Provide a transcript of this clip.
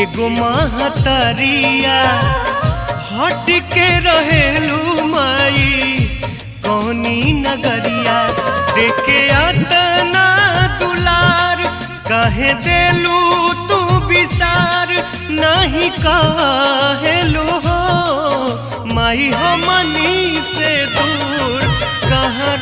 एगो महतरिया हट के रहेलू माई कौनी नगरिया देखे अतना दुलार काहे देलू तू विसार नहीं कहेलू हो माई हमनी से दूर कहाँ